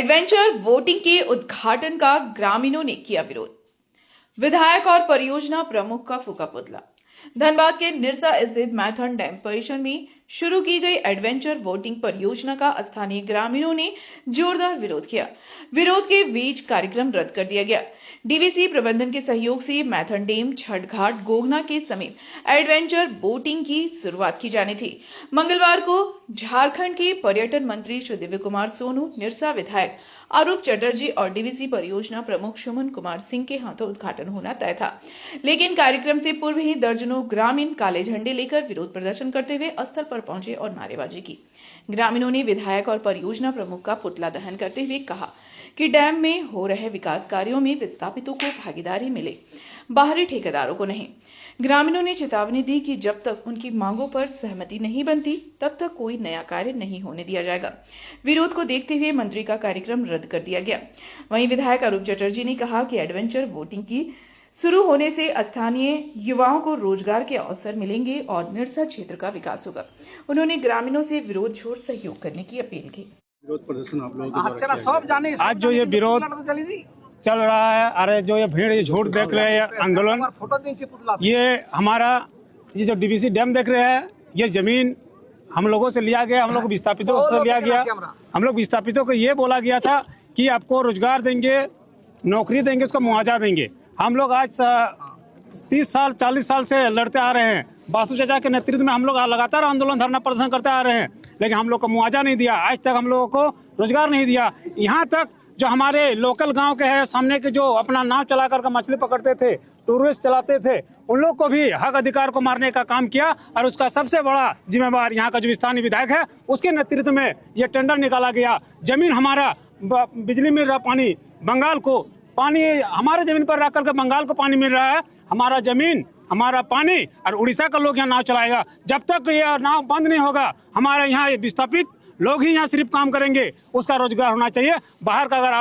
Adventure voting के उद्घाटन का ग्रामीणों ने किया विरोध। विधायक और परियोजना प्रमुख का फूका पुतला। धनबाद के निरसा स्थित मैथन डैम परिसर में शुरू की गई एडवेंचर वोटिंग परियोजना का स्थानीय ग्रामीणों ने जोरदार विरोध किया। विरोध के बीच कार्यक्रम रद्द कर दिया गया। डीवीसी प्रबंधन के सहयोग से मैथन डैम, छठ घाट, गोगना के समीप एडवेंचर बोटिंग की शुरुआत की जानी थी। मंगलवार को झारखंड के पर्यटन मंत्री श्री दिव्य कुमार सोनू, निरसा विधायक अरूप चटर्जी और डीवीसी परियोजना प्रमुख सुमन कुमार सिंह के हाथों उद्घाटन होना तय था, लेकिन कार्यक्रम से पूर्व ही दर्जनों ग्रामीण काले झंडे लेकर विरोध प्रदर्शन करते हुए स्थल पर पहुंचे और नारेबाजी की। ग्रामीणों ने विधायक और परियोजना प्रमुख का पुतला दहन करते हुए कहा कि डैम में हो रहे विकास कार्यों में विस्थापितों को भागीदारी मिले, बाहरी ठेकेदारों को नहीं। ग्रामीणों ने चेतावनी दी कि जब तक उनकी मांगों पर सहमति नहीं बनती, तब तक कोई नया कार्य नहीं होने दिया जाएगा। विरोध को देखते हुए मंत्री का कार्यक्रम रद्द कर दिया गया। वहीं विधायक अरूप चटर्जी ने कहा कि एडवेंचर वोटिंग की शुरू होने से स्थानीय युवाओं को रोजगार के अवसर मिलेंगे और निरसा क्षेत्र का विकास होगा। उन्होंने ग्रामीणों से विरोध छोड़ सहयोग करने की अपील की। विरोध प्रदर्शन आप लोगों के द्वारा किया। आज जो ये विरोध चल रहा है, अरे जो ये भीड़, ये झूठ देख रहे हैं, आंदोलन, ये हमारा ये जो डीवीसी डैम देख रहे हैं, ये जमीन हम लोगों से लिया गया, हम लोग विस्थापितों से लिया गया। हम लोग विस्थापितों को ये बोला गया था कि आपको रोजगार देंगे, नौकरी देंगे, उसका मुआवजा देंगे। हम लोग आज 30 साल 40 साल से लड़ते आ रहे हैं। बासु चाचा के नेतृत्व में हम लोग लगातार आंदोलन, धरना प्रदर्शन करते आ रहे हैं, लेकिन हम लोग को मुआवजा नहीं दिया। आज तक हम लोगों को रोजगार नहीं दिया। यहाँ तक जो हमारे लोकल गांव के हैं, सामने के जो अपना नाव चला कर मछली पकड़ते थे, टूरिस्ट चलाते थे, उन लोग को भी हक अधिकार को मारने का काम किया। और उसका सबसे बड़ा जिम्मेवार यहाँ का जो स्थानीय विधायक है, उसके नेतृत्व में ये टेंडर निकाला गया। जमीन हमारा, बिजली मिल रहा, पानी बंगाल को, पानी हमारे जमीन पर रख करके बंगाल को पानी मिल रहा है। हमारा जमीन, हमारा पानी, और उड़ीसा का लोग यहाँ नाव चलाएगा। जब तक ये नाव बंद नहीं होगा, हमारे यहाँ विस्थापित लोग ही यहाँ सिर्फ काम करेंगे। उसका रोजगार होना चाहिए। बाहर का अगर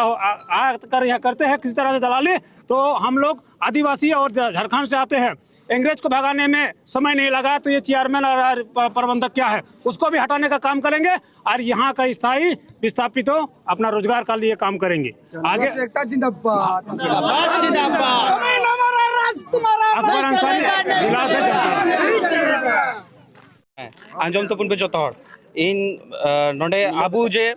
आकर यहाँ करते हैं किसी तरह से दलाली, तो हम लोग आदिवासी और झारखंड से आते हैं। अंग्रेज को भगाने में समय नहीं लगा, तो ये चेयरमैन और प्रबंधक क्या है, उसको भी हटाने का काम करेंगे और यहाँ का स्थायी विस्थापितों अपना रोजगार के लिए काम करेंगे। आगे अकबर अंसारी, जिला से आंजम तो पुन पे जोतौड़ इन नोडे आबू जे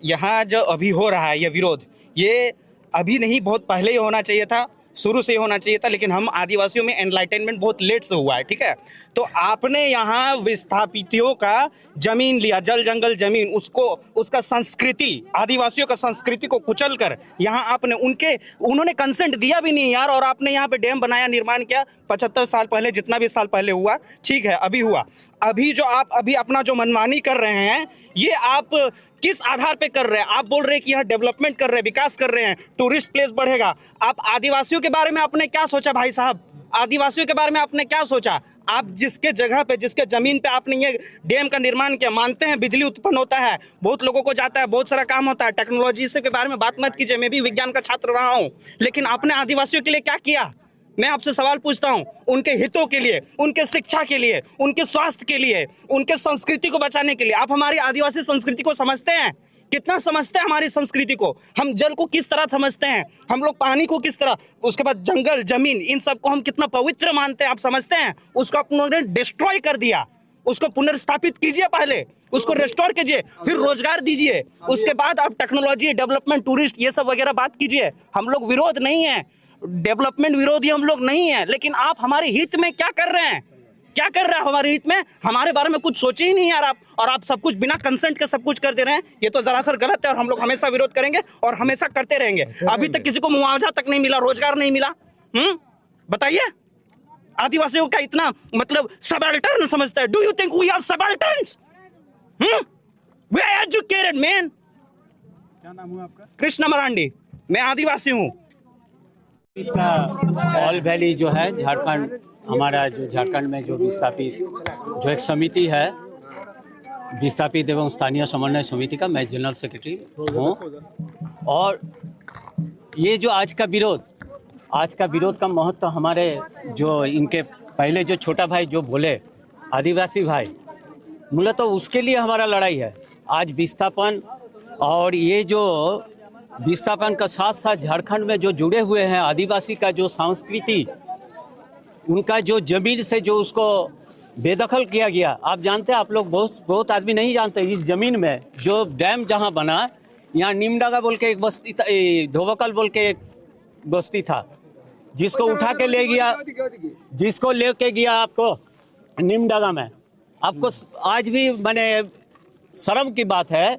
यहाँ जो अभी हो रहा है ये विरोध, ये अभी नहीं, बहुत पहले ही होना चाहिए था, शुरू से ही होना चाहिए था। लेकिन हम आदिवासियों में एनलाइटनमेंट बहुत लेट से हुआ है, ठीक है। तो आपने यहाँ विस्थापितों का जमीन लिया, जल जंगल जमीन, उसको, उसका संस्कृति, आदिवासियों का संस्कृति को कुचल कर यहाँ आपने उन्होंने कंसेंट दिया भी नहीं यार, और आपने यहाँ पे डैम बनाया, निर्माण किया। 75 साल पहले, जितना भी साल पहले हुआ, ठीक है, अभी हुआ। अभी जो आप अभी अपना जो मनमानी कर रहे हैं, ये आप किस आधार पे कर रहे हैं? आप बोल रहे हैं कि यहाँ डेवलपमेंट कर रहे हैं, विकास कर रहे हैं, टूरिस्ट प्लेस बढ़ेगा। आप आदिवासियों के बारे में आपने क्या सोचा भाई साहब? आदिवासियों के बारे में आपने क्या सोचा? आप जिसके जगह पे, जिसके जमीन पे आपने ये डैम का निर्माण किया, मानते हैं बिजली उत्पन्न होता है, बहुत लोगों को जाता है, बहुत सारा काम होता है, टेक्नोलॉजी से के बारे में बात मत कीजिए, मैं भी विज्ञान का छात्र रहा हूँ, लेकिन आपने आदिवासियों के लिए क्या किया? मैं आपसे सवाल पूछता हूं, उनके हितों के लिए, उनके शिक्षा के लिए, उनके स्वास्थ्य के लिए, उनके संस्कृति को बचाने के लिए। आप हमारी आदिवासी संस्कृति को समझते हैं? कितना समझते हैं हमारी संस्कृति को? हम जल को किस तरह समझते हैं, हम लोग पानी को किस तरह, उसके बाद जंगल जमीन, इन सब को हम कितना पवित्र मानते हैं, आप समझते हैं? उसको आप उन्होंने डिस्ट्रॉय कर दिया। उसको पुनर्स्थापित कीजिए, पहले उसको रेस्टोर कीजिए, फिर रोजगार दीजिए, उसके बाद आप टेक्नोलॉजी, डेवलपमेंट, टूरिस्ट, ये सब वगैरह बात कीजिए। हम लोग विरोध नहीं है, डेवलपमेंट विरोधी हम लोग नहीं है, लेकिन आप हमारे हित में क्या कर रहे हैं? क्या कर रहे हैं हमारे हित में? हमारे बारे में कुछ सोचे ही नहीं यार आप, और आप सब कुछ बिना कंसेंट के सब कुछ कर दे रहे हैं। ये तो जरासर गलत है और हम लोग हमेशा विरोध करेंगे और हमेशा करते रहेंगे। अभी तक किसी को मुआवजा तक नहीं मिला, रोजगार नहीं मिला। बताइए, आदिवासियों का इतना मतलब सबल्टर्न समझता है। Do you think we are subalterns? We are educated man. क्या नाम हुआ आपका? कृष्ण मरांडी, मैं आदिवासी हूँ। ऑल वैली जो है झारखंड, हमारा जो झारखंड में जो विस्थापित जो एक समिति है, विस्थापित एवं स्थानीय समन्वय समिति का मैं जनरल सेक्रेटरी हूँ। और ये जो आज का विरोध का महत्व हमारे जो इनके पहले जो छोटा भाई जो बोले, आदिवासी भाई, मूलतः उसके लिए हमारा लड़ाई है। आज विस्थापन और ये जो विस्थापन का साथ साथ झारखंड में जो जुड़े हुए हैं आदिवासी का जो संस्कृति, उनका जो जमीन से जो उसको बेदखल किया गया। आप जानते हैं, आप लोग बहुत आदमी नहीं जानते, इस जमीन में जो डैम जहां बना, यहाँ नीमडागा बोल के एक बस्ती था, धोबकल बोल के एक बस्ती था, जिसको उठा के ले गया, जिसको लेके गया आपको नीमडागा में। आपको आज भी मैंने शर्म की बात है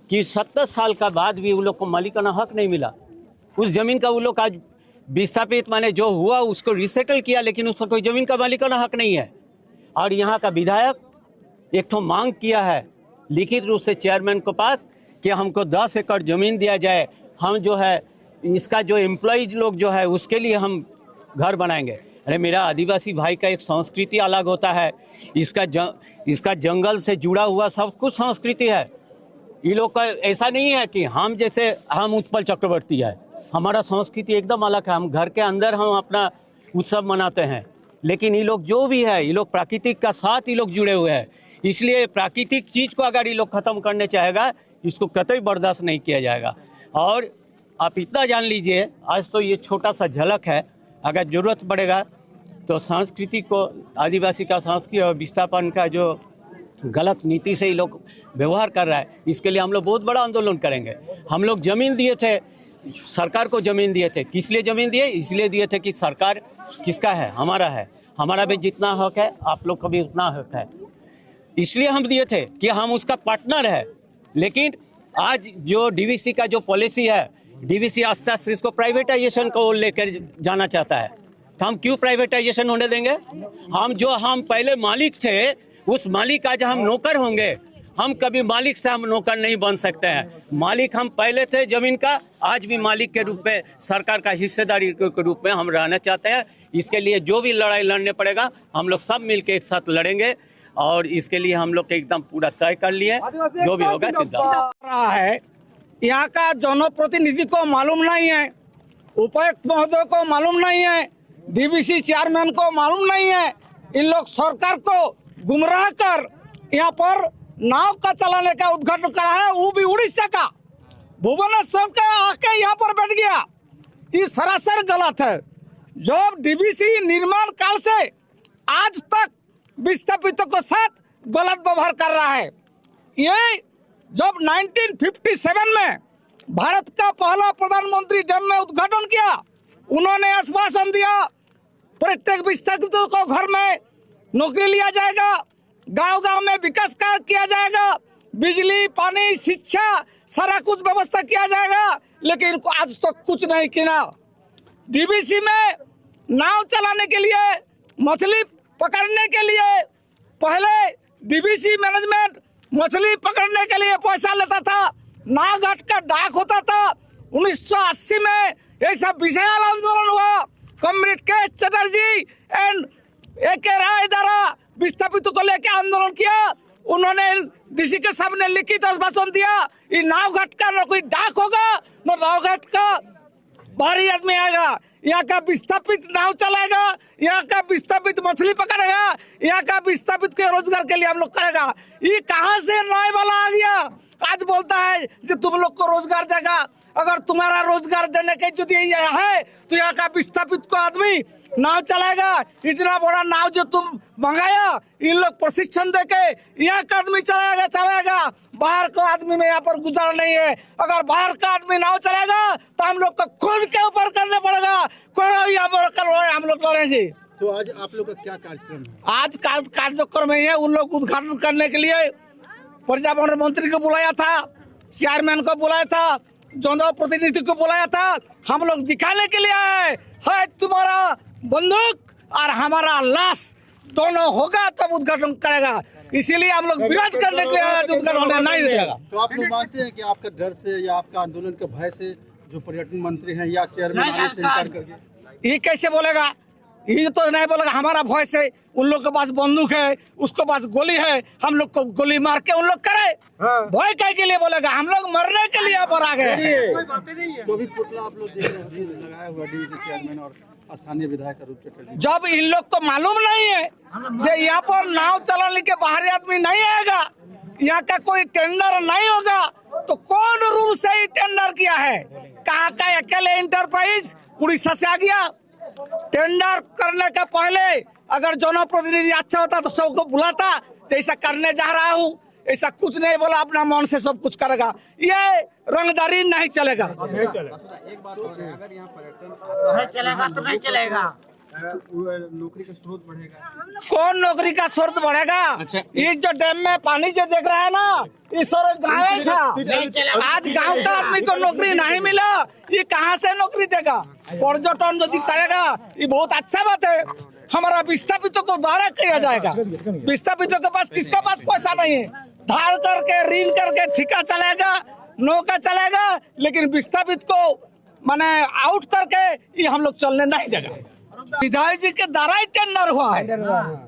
कि 70 साल का बाद भी उन लोग को मालिकाना हक नहीं मिला उस जमीन का। वो लोग आज विस्थापित माने जो हुआ उसको रिसेटल किया, लेकिन उसका कोई जमीन का मालिकाना हक नहीं है। और यहाँ का विधायक एक ठो मांग किया है लिखित रूप से चेयरमैन के पास कि हमको 10 एकड़ जमीन दिया जाए, हम जो है इसका जो एम्प्लॉयज लोग जो है उसके लिए हम घर बनाएंगे। अरे मेरा आदिवासी भाई का एक संस्कृति अलग होता है, इसका जंगल से जुड़ा हुआ सब कुछ संस्कृति है। ये लोग का ऐसा नहीं है कि हम जैसे हम उत्पल चक्रवर्ती है, हमारा संस्कृति एकदम अलग है। हम घर के अंदर हम अपना उत्सव मनाते हैं, लेकिन ये लोग जो भी है, ये लोग प्राकृतिक का साथ ये लोग जुड़े हुए हैं। इसलिए प्राकृतिक चीज़ को अगर ये लोग ख़त्म करने चाहेगा, इसको कतई बर्दाश्त नहीं किया जाएगा। और आप इतना जान लीजिए, आज तो ये छोटा सा झलक है, अगर ज़रूरत पड़ेगा तो संस्कृति को, आदिवासी का संस्कृति और विस्थापन का जो गलत नीति से ये लोग व्यवहार कर रहा है, इसके लिए हम लोग बहुत बड़ा आंदोलन करेंगे। हम लोग ज़मीन दिए थे, सरकार को ज़मीन दिए थे। किस लिए ज़मीन दिए? इसलिए दिए थे कि सरकार किसका है? हमारा है। हमारा भी जितना हक है आप लोग का भी उतना हक है, इसलिए हम दिए थे कि हम उसका पार्टनर है। लेकिन आज जो डीवीसी का जो पॉलिसी है, डीवीसी आस्ते आस्ते इसको प्राइवेटाइजेशन को लेकर जाना चाहता है। तो हम क्यों प्राइवेटाइजेशन होने देंगे? हम पहले मालिक थे, उस मालिक आज हम नौकर होंगे। हम कभी मालिक से हम नौकर नहीं बन सकते हैं। मालिक हम पहले थे जमीन का, आज भी मालिक के रूप में, सरकार का हिस्सेदारी के रूप में हम रहना चाहते हैं। इसके लिए जो भी लड़ाई लड़ने पड़ेगा, हम लोग सब मिलकर एक साथ लड़ेंगे। और इसके लिए हम लोग एकदम पूरा तय कर लिए, जो भी होगा चिंता रहा है। यहाँ का जनप्रतिनिधि को मालूम नहीं है, उपायुक्त महोदय को मालूम नहीं है, डीवीसी चेयरमैन को मालूम नहीं है। इन लोग सरकार को गुमराह कर यहाँ पर नाव का चलाने का उद्घाटन करा है, वो भी उड़ीसा का, भुवनेश्वर का आके यहाँ पर बैठ गया। ये सरासर गलत है। जब डीवीसी निर्माण काल से आज तक विस्थापितों के साथ गलत व्यवहार कर रहा है। ये जब 1957 में भारत का पहला प्रधानमंत्री डैम में उद्घाटन किया, उन्होंने आश्वासन दिया प्रत्येक विस्थापितों को घर में नौकरी लिया जाएगा, गांव-गांव में विकास कार्य किया जाएगा, बिजली, पानी, शिक्षा, सारा कुछ व्यवस्था किया जाएगा। लेकिन आज तक कुछ नहीं किया। डीवीसी में नाव चलाने के लिए, मछली पकड़ने के लिए, पहले डीवीसी मैनेजमेंट मछली पकड़ने के लिए पैसा लेता था, नाव घाट का डाक होता था। 1980 में ऐसा विशाल आंदोलन हुआ, कॉमरेड के चटर्जी एंड ए.के. राय द्वारा विस्थापितों को लेकर आंदोलन किया। उन्होंने डीसी के सामने लिखित आश्वासन दिया, ये नाव घाट का न कोई डाक होगा, न नाव घाट का बाहरी आदमी आएगा। यहाँ का विस्थापित नाव चलाएगा, यहाँ का विस्थापित मछली पकड़ेगा, यहाँ का विस्थापित के रोजगार के लिए हम लोग करेगा। ये कहाँ से न्याय वाला आ गया? आज बोलता है कि तुम लोग को रोजगार देगा। अगर तुम्हारा रोजगार देने के जो है तो यहाँ का विस्थापित को आदमी नाव चलाएगा। इतना बड़ा नाव जो तुम मंगाया, इन लोग प्रशिक्षण देके यहाँ का आदमी चलाएगा। बाहर का आदमी में यहाँ पर गुजारा नहीं है। अगर बाहर का आदमी नाव चलाएगा तो हम लोग को खुद के ऊपर करने पड़ेगा। कोई हम लोग लड़ेंगे। तो आज आप लोग का क्या कार्यक्रम है? आज कार्यक्रम है, उन लोग उद्घाटन करने के लिए पर्यावरण मंत्री को बुलाया था, चेयरमैन को बुलाया था, जनप्रतिनिधि को बुलाया था। हम लोग दिखाने के लिए आए है तुम्हारा बंदूक और हमारा लाश दोनों होगा तब उद्घाटन करेगा। इसीलिए हम लोग विरोध करने के लिए उद्घाटन नहीं देगा। तो आप लोग मानते हैं कि आपका डर से या आपका आंदोलन के भय से जो पर्यटन मंत्री हैं या चेयरमैन आने से इनकार कर गए? ये कैसे बोलेगा? ये तो नहीं बोलेगा हमारा भय से। उन लोग के पास बंदूक है, उसके पास गोली है, हम लोग को गोली मार के उन लोग करे। भय काय के लिए बोलेगा? हम लोग मरने के लिए पर आ गए। तो भी पुतला आप लोग देख रहे हैं लगाया हुआ डीवीसी चेयरमैन और स्थानीय विधायक रूप चटर्जी। जब इन लोग को मालूम नहीं है कि यहाँ पर नाव चलाने के बाहरी आदमी नहीं आएगा, यहाँ का कोई टेंडर नहीं होगा तो कौन रूल से ही टेंडर किया है? कहाँ का अकेले इंटरप्राइज उड़ीसा से आ गया? टेंडर करने के पहले अगर जनप्रतिनिधि अच्छा होता तो सबको बुलाता, तो ऐसा करने जा रहा हूँ, ऐसा कुछ नहीं बोला, अपना मन से सब कुछ करेगा, ये रंगदारी नहीं चलेगा। एक बात और है, अगर यहाँ पर्यटन नहीं चलेगा तो नहीं चलेगा, नौकरी का स्रोत बढ़ेगा। कौन नौकरी का स्रोत बढ़ेगा? इस जो डैम में पानी जो देख रहा है ना, इस स्रोत गायब था। आज गांव का आदमी को नौकरी नहीं मिला, ये कहाँ से नौकरी देगा? पर्यटन यदि करेगा ये बहुत अच्छा बात है। हमारा विस्थापितों को द्वारा किया जाएगा। विस्थापितों के पास किसके पास पैसा नहीं है, धार करके ऋण करके ठेका चलेगा, नौका चलेगा, लेकिन विस्थापित को माने आउट करके ये हम लोग चलने नहीं देगा। विधायक जी के द्वारा ही टेंडर हुआ है,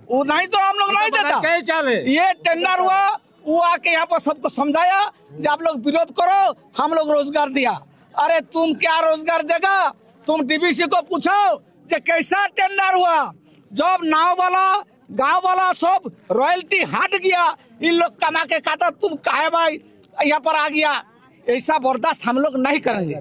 वो नहीं तो हम लोग नहीं देता। ये टेंडर हुआ, वो आके यहाँ पर सबको समझाया कि आप लोग विरोध करो, हम लोग रोजगार दिया। अरे तुम क्या रोजगार देगा? तुम डीबीसी को पूछो कि कैसा टेंडर हुआ। जब नाव वाला गांव वाला सब रॉयल्टी हट गया, इन लोग कमा के खाता, तुम काहे भाई यहाँ पर आ गया? ऐसा बर्दाश्त हम लोग नहीं करेंगे।